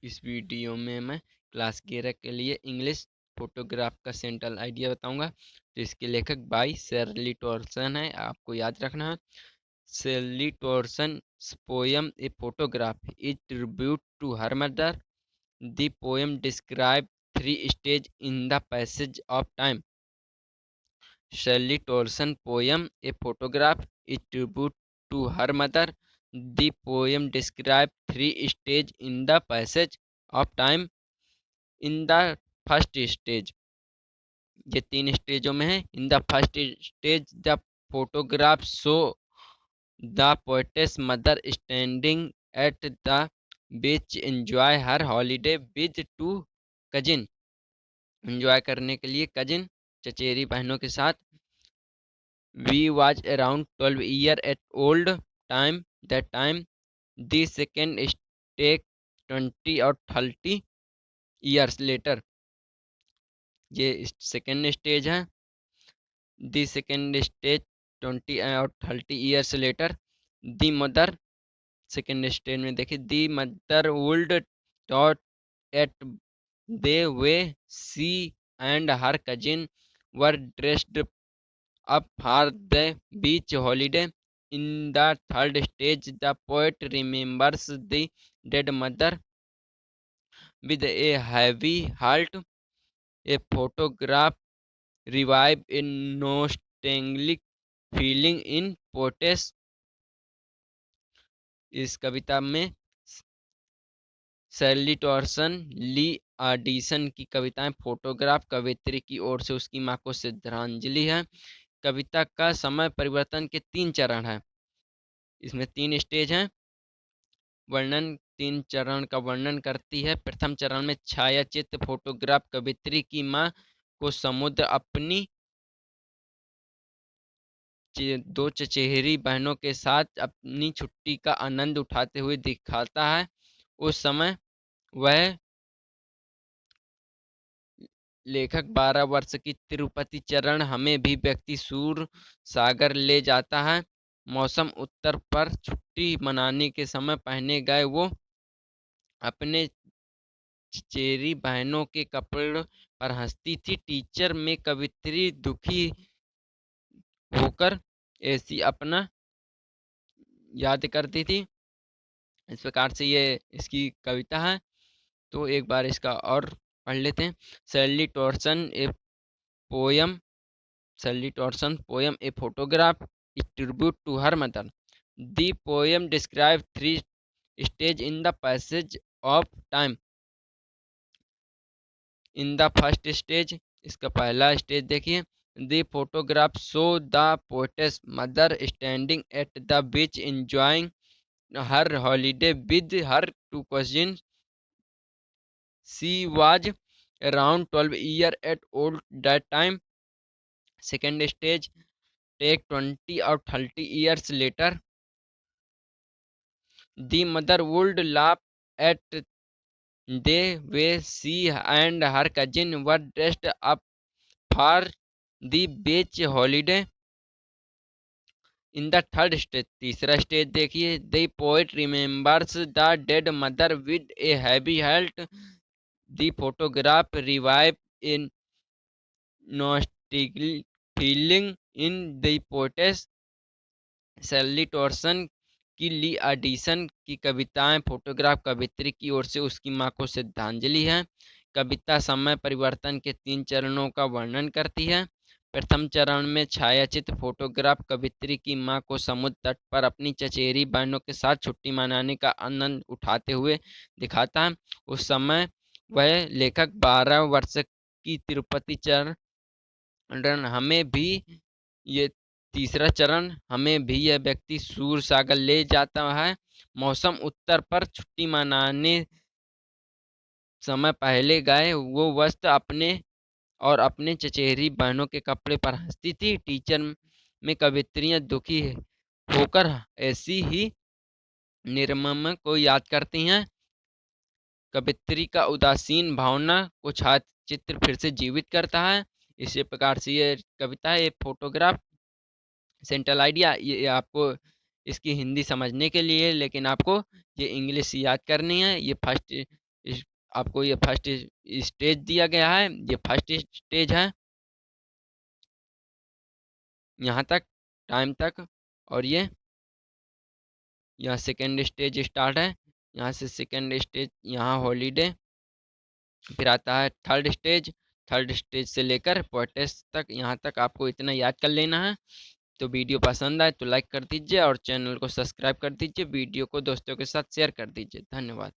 इस वीडियो में मैं क्लास 11 के लिए इंग्लिश फोटोग्राफ का सेंट्रल आइडिया बताऊंगा। तो इसके लेखक बाई शेरली टॉर्सन है, आपको याद रखना है। Shirley Toulson poem a photograph is tribute to her mother. The poem describe three stage in the passage of time. Shirley Toulson poem a photograph is tribute to her mother. The poem describe three stage in the passage of time. In the first stage, ये 3 स्टेजों में है। In the first stage the photograph show the poetess mother standing at the beach enjoy her holiday with two cousin. Enjoy करने के लिए cousin चचेरी बहनों के साथ। We was around 12 year at old time that time. The second stage 20 और 30 years later, ये second stage है। द सेकेंड स्टेज 20 और 30 years later. The mother, second stage में देखिए, the mother would taught at they way sea and her cousin were dressed up for the beach holiday. In the third stage the poet remembers the dead mother with a heavy heart. A photograph revive a nostalgic feeling in poets। इस कविता में शैरली torsion ली Audison की कविताएं photograph कवित्री की ओर से उसकी मां को श्रद्धांजलि है। कविता का समय परिवर्तन के 3 चरण है। इसमें 3 स्टेज हैं। वर्णन 3 चरण का वर्णन करती है। प्रथम चरण में छायाचित्र फोटोग्राफ कवित्री की मां को समुद्र अपनी 2 चचेरी बहनों के साथ अपनी छुट्टी का आनंद उठाते हुए दिखाता है। उस समय वह लेखक 12 वर्ष की। तिरुपति चरण हमें भी व्यक्ति सूर सागर ले जाता है। मौसम उत्तर पर छुट्टी मनाने के समय पहने गए वो अपने चचेरी बहनों के कपड़े पर हंसती थी। टीचर में कवित्री दुखी होकर ऐसी अपना याद करती थी। इस प्रकार से ये इसकी कविता है। तो एक बार इसका और पढ़ लेते हैं। Shirley Toulson a poem, Shirley Toulson poem a photograph is tribute to her mother. The poem describe 3 stage in the passage of time. In the first stage, इसका पहला स्टेज देखिए। The photograph show the poetess mother standing at the beach enjoying her holiday with her 2 cousins. She was around 12 year at old that time. Second stage take 20 or 30 years later. The mother would laugh at the way she and her cousin were dressed up for the beach holiday. In the third stage, तीसरा stage देखिए। The poet remembers the dead mother with a heavy heart. The photograph revive in nostalgic feeling in the poetess। Shirley Toulson की ली Audison की कविताएं photograph कवित्री की ओर से उसकी मां को श्रद्धांजलि है। कविता समय परिवर्तन के 3 चरणों का वर्णन करती है। प्रथम चरण में छायाचित्र फोटोग्राफ कवित्री की मां को समुद्र तट पर अपनी चचेरी बहनों के साथ छुट्टी मनाने का आनंद उठाते हुए दिखाता है। उस समय वह लेखक 12 वर्ष की। तिरुपति चरण हमें भी, ये तीसरा चरण, हमें भी यह व्यक्ति सूर सागर ले जाता है। मौसम उत्तर पर छुट्टी मनाने समय पहले गए वो वस्त्र अपने और अपने चचेरी बहनों के कपड़े पर हंसती थी। टीचर में कवित्रियां दुखी होकर ऐसी ही निर्मम को याद करती हैं। कवित्री का उदासीन भावना को छात्र चित्र फिर से जीवित करता है। इसी प्रकार से ये कविता है। ये फोटोग्राफ सेंट्रल आइडिया, ये आपको इसकी हिंदी समझने के लिए, लेकिन आपको ये इंग्लिश याद करनी है। ये फर्स्ट आपको ये फर्स्ट स्टेज दिया गया है, ये फर्स्ट स्टेज है यहाँ तक, टाइम तक। और ये यहाँ सेकेंड स्टेज स्टार्ट है, यहाँ से सेकेंड स्टेज यहाँ हॉलीडे। फिर आता है थर्ड स्टेज, थर्ड स्टेज से लेकर पोर्टेस तक, यहाँ तक आपको इतना याद कर लेना है। तो वीडियो पसंद आए तो लाइक कर दीजिए और चैनल को सब्सक्राइब कर दीजिए, वीडियो को दोस्तों के साथ शेयर कर दीजिए। धन्यवाद।